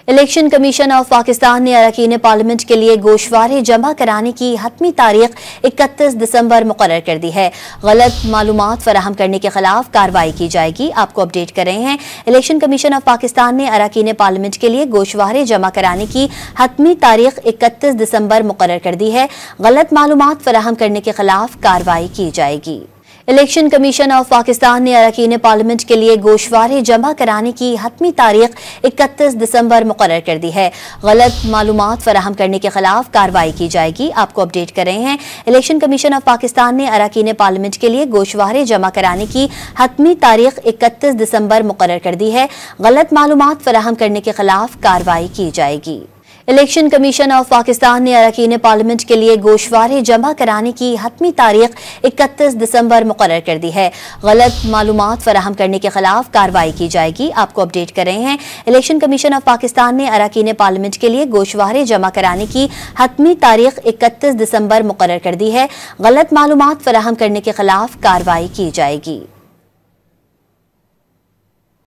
Election commission of Pakistan ने अरकान parliament के लिए गोशवारे जमा कराने की हतमी तारीख 31 दिसंबर मुकर्रर कर दी है। गलत मालूमात फराहम करने के खिलाफ कार्रवाई की जाएगी। आपको अपडेट कर रहे हैं, इलेक्शन कमीशन ऑफ पाकिस्तान ने अरकान पार्लियामेंट के लिए गोशवारे जमा कराने की हतमी तारीख 31 दिसंबर मुकर्रर कर दी है। गलत मालूमात फराहम करने के खिलाफ कार्रवाई की जाएगी। इलेक्शन कमीशन ऑफ पाकिस्तान ने अरकान पार्लियामेंट के लिए गोशवारे जमा कराने की हतमी तारीख 31 दिसंबर मुकर्रर कर दी है। गलत मालूमात फराहम करने के खिलाफ कार्रवाई की जाएगी। आपको अपडेट कर रहे हैं, इलेक्शन कमीशन ऑफ पाकिस्तान ने अरकान पार्लियामेंट के लिए गोशवारे जमा कराने की हतमी तारीख 31 दिसंबर मुकर्रर कर दी है। गलत मालूमात फराहम करने के खिलाफ कार्रवाई की जाएगी। इलेक्शन कमीशन ऑफ पाकिस्तान ने अरकान पार्लियामेंट के लिए गोशवारे जमा कराने की हतमी तारीख 31 दिसंबर मुकर्रर कर दी है। गलत मालूमात फराहम करने के खिलाफ कार्रवाई की जाएगी। आपको अपडेट कर रहे हैं, इलेक्शन कमीशन ऑफ पाकिस्तान ने अरकान पार्लियामेंट के लिए गोशवारे जमा कराने की हतमी तारीख 31 दिसंबर मुकर्रर कर दी है। गलत मालूमात फराहम करने के खिलाफ कार्रवाई की जाएगी।